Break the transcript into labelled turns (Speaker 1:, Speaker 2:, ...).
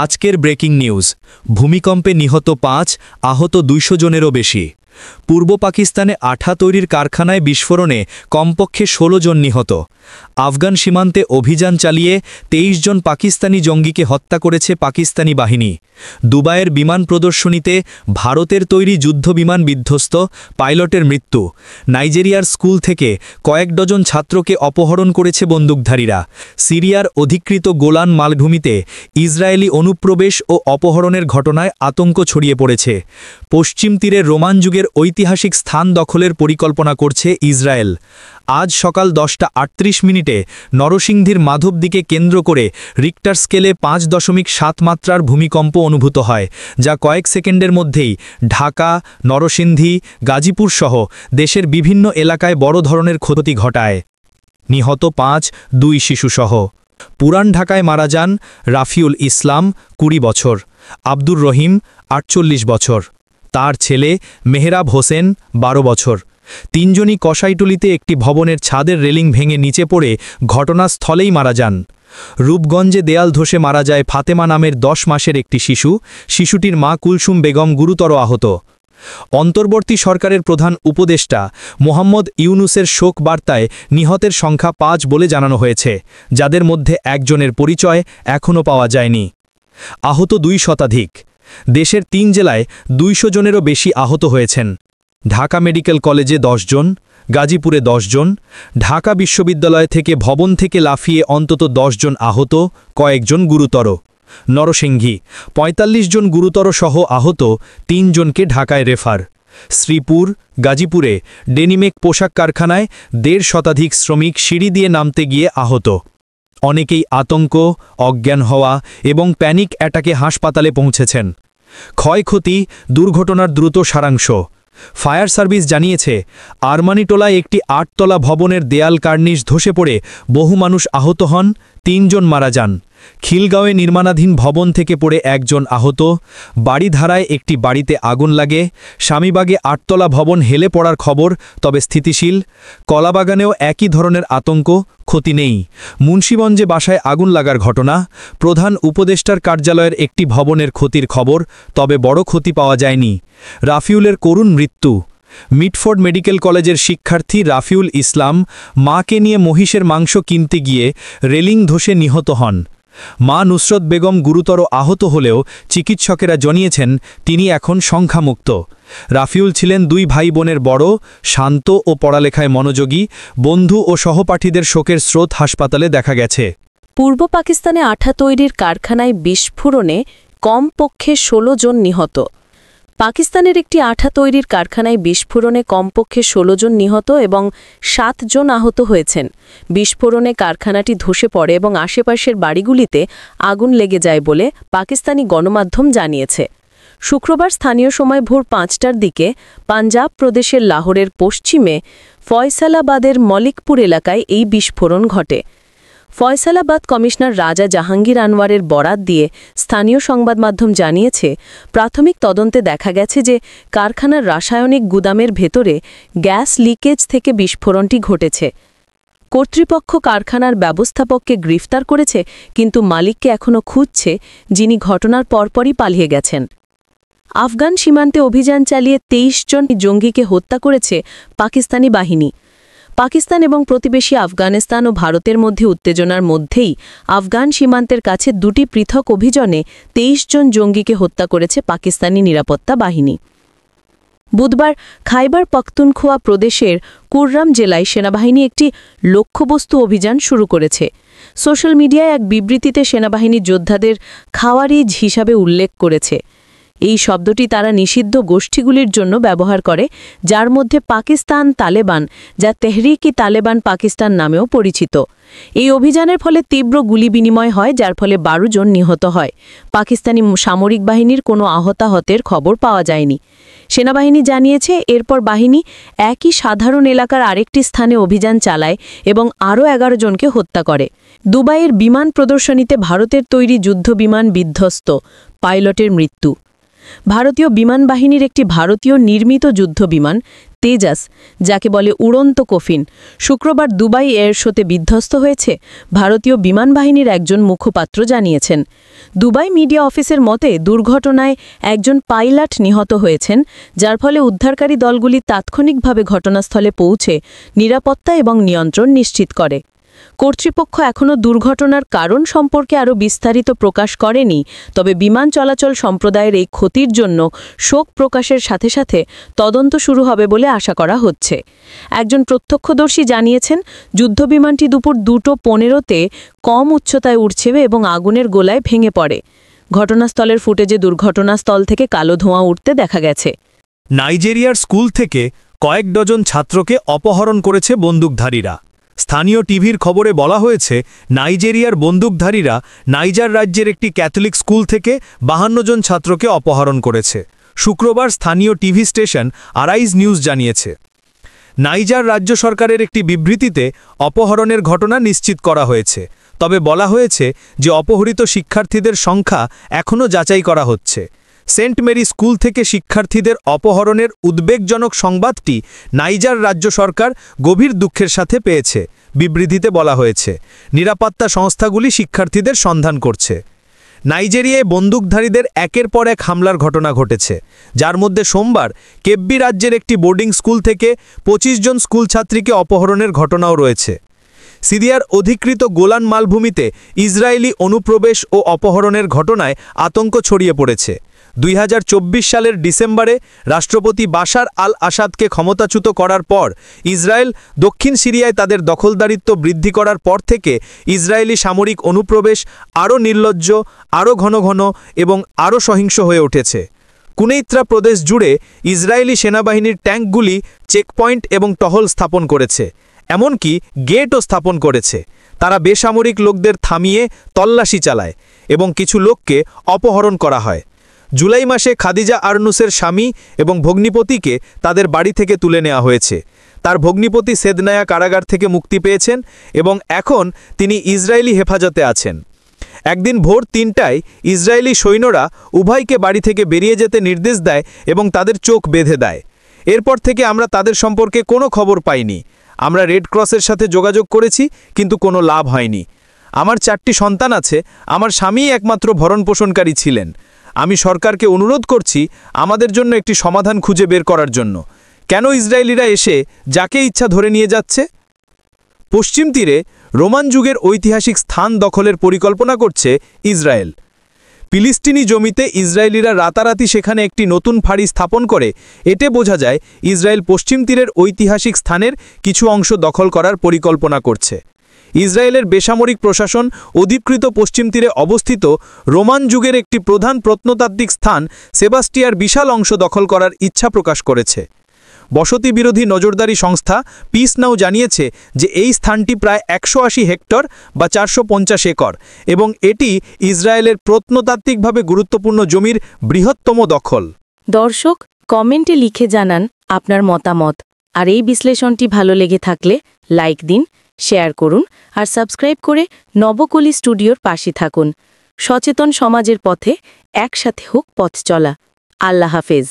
Speaker 1: আজকের breaking news, ভূমিকম্পে নিহত ৫, আহত ২০০ জনেরও বেশি। পূর্ব পাকিস্তানে আঠা তৈরির কারখানায় বিস্ফোরণে কমপক্ষে ১৬ জন নিহত। আফগান সীমান্তে অভিযান চালিয়ে ২৩ জন পাকিস্তানি জঙ্গিকে হত্যা করেছে পাকিস্তানি বাহিনী। দুবাইয়ের বিমান প্রদর্শনীতে ভারতের তৈরি যুদ্ধবিমান বিধ্বস্ত, পাইলটের মৃত্যু। নাইজেরিয়ার স্কুল থেকে কয়েক ডজন ছাত্রকে অপহরণ করেছে বন্দুকধারীরা। সিরিয়ার অধিকৃত গোলান মালভূমিতে ইসরায়েলি অনুপ্রবেশ ও অপহরণের ঘটনায় আতঙ্ক ছড়িয়ে পড়েছে। পশ্চিম তীরের রোমান যুগের ঐতিহাসিক স্থান দখলের পরিকল্পনা করছে ইসরায়েল। আজ সকাল 10:38 নরসিংদীর মাধবদীকে কেন্দ্র করে রিক্টার স্কেলে 5.7 মাত্রার ভূমিকম্প অনুভূত হয়, যা কয়েক সেকেন্ডের মধ্যেই ঢাকা, নরসিংদী, গাজীপুর সহ দেশের বিভিন্ন এলাকায় বড় ধরনের ক্ষতি ঘটায়। নিহত 5, 2 শিশুসহ। পুরান ঢাকায় মারা যান রাফিউল ইসলাম, 20 বছর, আব্দুর রহিম, 48 বছর, তার ছেলে মেহরাব হোসেন, 12 বছর। তিনজনই কসাইটুলিতে একটি ভবনের ছাদের রেলিং ভেঙে নিচে পড়ে ঘটনাস্থলেই মারা যান। রূপগঞ্জে দেয়াল ধসে মারা যায় ফাতেমা নামের 10 মাসের একটি শিশু। শিশুটির মা কুলসুম বেগম গুরুতর আহত। অন্তর্বর্তী সরকারের প্রধান উপদেষ্টা মোহাম্মদ ইউনুসের শোক বার্তায় নিহতের সংখ্যা 5 বলে জানানো হয়েছে, যাদের মধ্যে একজনের পরিচয় এখনও পাওয়া যায়নি। আহত 2 শতাধিক। দেশের 3 জেলায় 200 জনেরও বেশি আহত হয়েছেন। ঢাকা মেডিকেল কলেজে 10 জন, গাজীপুরে 10 জন। ঢাকা বিশ্ববিদ্যালয় থেকে ভবন থেকে লাফিয়ে অন্তত 10 জন আহত, কয়েকজন গুরুতর। নরসিংদী 45 জন গুরুতর সহ আহত, 3 জনকে ঢাকায় রেফার। শ্রীপুর, গাজীপুরে ডেনিমেক পোশাক কারখানায় 1.5 শতাধিক শ্রমিক সিঁড়ি দিয়ে নামতে গিয়ে আহত। অনেকেই আতঙ্ক, অজ্ঞান হওয়া এবং প্যানিক অ্যাটাকে হাসপাতালে পৌঁছেছেন। ক্ষয়ক্ষতি, দুর্ঘটনার দ্রুত সারাংশ। ফায়ার সার্ভিস জানিয়েছে, আরমানিটোলায় একটি 8 তলা ভবনের দেয়াল কার্নিশ ধসে পড়ে বহু মানুষ আহত হন, 3 জন মারা যান। খিলগাঁওয়ে নির্মাণাধীন ভবন থেকে পড়ে 1 জন আহত। বাড়িধারায় একটি বাড়িতে আগুন লাগে। স্বামীবাগে 8 তলা ভবন হেলে পড়ার খবর, তবে স্থিতিশীল। কলাবাগানেও একই ধরনের আতঙ্ক, ক্ষতি নেই। মুন্সিগঞ্জে বাসায় আগুন লাগার ঘটনা। প্রধান উপদেষ্টার কার্যালয়ের একটি ভবনের ক্ষতির খবর, তবে বড় ক্ষতি পাওয়া যায়নি। রাফিউলের করুণ মৃত্যু। মিটফোর্ড মেডিকেল কলেজের শিক্ষার্থী রাফিউল ইসলাম মাকে নিয়ে মহিষের মাংস কিনতে গিয়ে রেলিং ধসে নিহত হন। মা নুসরত বেগম গুরুতর আহত হলেও চিকিৎসকেরা জানিয়েছেন তিনি এখন সংখ্যামুক্ত। রাফিউল ছিলেন 2 ভাই বোনের বড়, শান্ত ও পড়ালেখায় মনোযোগী। বন্ধু ও সহপাঠীদের শোকের স্রোত হাসপাতালে দেখা গেছে।
Speaker 2: পূর্ব পাকিস্তানে আঠা তৈরির কারখানায় বিস্ফোরণে কমপক্ষে 16 জন নিহত। পাকিস্তানের একটি আঠা তৈরির কারখানায় বিস্ফোরণে কমপক্ষে 16 জন নিহত এবং 7 জন আহত হয়েছেন। বিস্ফোরণে কারখানাটি ধসে পড়ে এবং আশেপাশের বাড়িগুলিতে আগুন লেগে যায় বলে পাকিস্তানি গণমাধ্যম জানিয়েছে। শুক্রবার স্থানীয় সময় ভোর 5টার দিকে পাঞ্জাব প্রদেশের লাহোরের পশ্চিমে ফয়সালাবাদের মলিকপুর এলাকায় এই বিস্ফোরণ ঘটে। ফয়সালাবাদ কমিশনার রাজা জাহাঙ্গীর আনোয়ারের বরাত দিয়ে স্থানীয় সংবাদ মাধ্যম জানিয়েছে, প্রাথমিক তদন্তে দেখা গেছে যে কারখানার রাসায়নিক গুদামের ভেতরে গ্যাস লিকেজ থেকে বিস্ফোরণটি ঘটেছে। কর্তৃপক্ষ কারখানার ব্যবস্থাপককে গ্রেফতার করেছে, কিন্তু মালিককে এখনও খুঁজছে, যিনি ঘটনার পরপরই পালিয়ে গেছেন। আফগান সীমান্তে অভিযান চালিয়ে 23 জন জঙ্গিকে হত্যা করেছে পাকিস্তানি বাহিনী। পাকিস্তান এবং প্রতিবেশী আফগানিস্তান ও ভারতের মধ্যে উত্তেজনার মধ্যেই আফগান সীমান্তের কাছে 2টি পৃথক অভিযানে 23 জন জঙ্গিকে হত্যা করেছে পাকিস্তানি নিরাপত্তা বাহিনী। বুধবার খাইবার পখতুনখোয়া প্রদেশের কুররাম জেলায় সেনাবাহিনী একটি লক্ষ্যবস্তু অভিযান শুরু করেছে। সোশ্যাল মিডিয়ায় এক বিবৃতিতে সেনাবাহিনী যোদ্ধাদের খাওয়ারিজ হিসাবে উল্লেখ করেছে। এই শব্দটি তারা নিষিদ্ধ গোষ্ঠীগুলির জন্য ব্যবহার করে, যার মধ্যে পাকিস্তান তালেবান, যা তেহরিক-ই তালেবান পাকিস্তান নামেও পরিচিত। এই অভিযানের ফলে তীব্র গুলি বিনিময় হয়, যার ফলে 12 জন নিহত হয়। পাকিস্তানি সামরিক বাহিনীর কোনো আহতাহতের খবর পাওয়া যায়নি। সেনাবাহিনী জানিয়েছে, এরপর বাহিনী একই সাধারণ এলাকার আরেকটি স্থানে অভিযান চালায় এবং আরও 11 জনকে হত্যা করে। দুবাইয়ের বিমান প্রদর্শনীতে ভারতের তৈরি যুদ্ধবিমান বিধ্বস্ত, পাইলটের মৃত্যু। ভারতীয় বিমান বাহিনীর একটি ভারতীয় নির্মিত যুদ্ধবিমান তেজাস, যাকে বলে উড়ন্ত কফিন, শুক্রবার দুবাই এয়ার শোতে বিধ্বস্ত হয়েছে ভারতীয় বিমান বাহিনীর একজন মুখপাত্র জানিয়েছেন। দুবাই মিডিয়া অফিসের মতে দুর্ঘটনায় একজন পাইলট নিহত হয়েছেন, যার ফলে উদ্ধারকারী দলগুলি তাৎক্ষণিকভাবে ঘটনাস্থলে পৌঁছে নিরাপত্তা এবং নিয়ন্ত্রণ নিশ্চিত করে। কর্তৃপক্ষ এখনও দুর্ঘটনার কারণ সম্পর্কে আরও বিস্তারিত প্রকাশ করেনি, তবে বিমান চলাচল সম্প্রদায়ের এই ক্ষতির জন্য শোক প্রকাশের সাথে সাথে তদন্ত শুরু হবে বলে আশা করা হচ্ছে। একজন প্রত্যক্ষদর্শী জানিয়েছেন, যুদ্ধবিমানটি দুপুর 2:15-তে কম উচ্চতায় উড়ছে এবং আগুনের গোলায় ভেঙে পড়ে। ঘটনাস্থলের ফুটেজে দুর্ঘটনাস্থল থেকে কালো ধোঁয়া উঠতে দেখা গেছে।
Speaker 1: নাইজেরিয়ার স্কুল থেকে কয়েক ডজন ছাত্রকে অপহরণ করেছে বন্দুকধারীরা। স্থানীয় টিভির খবরে বলা হয়েছে, নাইজেরিয়ার বন্দুকধারীরা নাইজার রাজ্যের একটি ক্যাথলিক স্কুল থেকে 52 জন ছাত্রকে অপহরণ করেছে। শুক্রবার স্থানীয় টিভি স্টেশন আরাইজ নিউজ জানিয়েছে। নাইজার রাজ্য সরকারের একটি বিবৃতিতে অপহরণের ঘটনা নিশ্চিত করা হয়েছে, তবে বলা হয়েছে যে অপহৃত শিক্ষার্থীদের সংখ্যা এখনও যাচাই করা হচ্ছে। সেন্ট মেরি স্কুল থেকে শিক্ষার্থীদের অপহরণের উদ্বেগজনক সংবাদটি নাইজার রাজ্য সরকার গভীর দুঃখের সাথে পেয়েছে। বিবৃতিতে বলা হয়েছে, নিরাপত্তা সংস্থাগুলি শিক্ষার্থীদের সন্ধান করছে। নাইজেরিয়ায় বন্দুকধারীদের একের পর এক হামলার ঘটনা ঘটেছে, যার মধ্যে সোমবার কেব্বি রাজ্যের একটি বোর্ডিং স্কুল থেকে 25 জন স্কুল ছাত্রীকে অপহরণের ঘটনাও রয়েছে। সিরিয়ার অধিকৃত গোলান মালভূমিতে ইসরায়েলি অনুপ্রবেশ ও অপহরণের ঘটনায় আতঙ্ক ছড়িয়ে পড়েছে। 2024 সালের ডিসেম্বরে রাষ্ট্রপতি বাশার আল আসাদকে ক্ষমতাচ্যুত করার পর ইসরায়েল দক্ষিণ সিরিয়ায় তাদের দখলদারিত্ব বৃদ্ধি করার পর থেকে ইসরায়েলি সামরিক অনুপ্রবেশ আরও নির্লজ্জ, আরও ঘন ঘন এবং আরও সহিংস হয়ে উঠেছে। কুনেইত্রা প্রদেশ জুড়ে ইসরায়েলি সেনাবাহিনীর ট্যাঙ্কগুলি চেকপয়েন্ট এবং টহল স্থাপন করেছে, এমনকি গেটও স্থাপন করেছে। তারা বেসামরিক লোকদের থামিয়ে তল্লাশি চালায় এবং কিছু লোককে অপহরণ করা হয়। জুলাই মাসে খাদিজা আরনুসের স্বামী এবং ভগ্নিপতিকে তাদের বাড়ি থেকে তুলে নেওয়া হয়েছে। তার ভগ্নিপতি সেদনায়া কারাগার থেকে মুক্তি পেয়েছেন এবং এখন তিনি ইসরায়েলি হেফাজতে আছেন। একদিন ভোর 3টায় ইসরায়েলি সৈন্যরা উভয়কে বাড়ি থেকে বেরিয়ে যেতে নির্দেশ দেয় এবং তাদের চোখ বেঁধে দেয়। এরপর থেকে আমরা তাদের সম্পর্কে কোনো খবর পাইনি। আমরা রেড ক্রসের সাথে যোগাযোগ করেছি, কিন্তু কোনো লাভ হয়নি। আমার 4টি সন্তান আছে, আমার স্বামীই একমাত্র ভরণপোষণকারী ছিলেন। আমি সরকারকে অনুরোধ করছি আমাদের জন্য একটি সমাধান খুঁজে বের করার জন্য। কেন ইসরায়েলিরা এসে যাকে ইচ্ছা ধরে নিয়ে যাচ্ছে? পশ্চিম তীরে রোমান যুগের ঐতিহাসিক স্থান দখলের পরিকল্পনা করছে ইসরায়েল। ফিলিস্তিনি জমিতে ইসরায়েলিরা রাতারাতি সেখানে একটি নতুন ফাঁড়ি স্থাপন করে এতে বোঝা যায় ইসরায়েল পশ্চিম তীরের ঐতিহাসিক স্থানের কিছু অংশ দখল করার পরিকল্পনা করছে। ইসরায়েলের বেসামরিক প্রশাসন অধিকৃত পশ্চিম তীরে অবস্থিত রোমান যুগের একটি প্রধান প্রত্নতাত্ত্বিক স্থান সেবাস্টিয়ার বিশাল অংশ দখল করার ইচ্ছা প্রকাশ করেছে। বসতি বিরোধী নজরদারি সংস্থা পিস নাও জানিয়েছে যে এই স্থানটি প্রায় 180 হেক্টর বা 450 একর এবং এটি ইসরায়েলের প্রত্নতাত্ত্বিকভাবে গুরুত্বপূর্ণ জমির বৃহত্তম দখল।
Speaker 2: দর্শক, কমেন্টে লিখে জানান আপনার মতামত। আর এই বিশ্লেষণটি ভালো লেগে থাকলে লাইক দিন, শেয়ার করুন আর সাবস্ক্রাইব করে নবকলি স্টুডিওর পাশে থাকুন। সচেতন সমাজের পথে একসাথে হোক পথ চলা। আল্লাহ হাফেজ।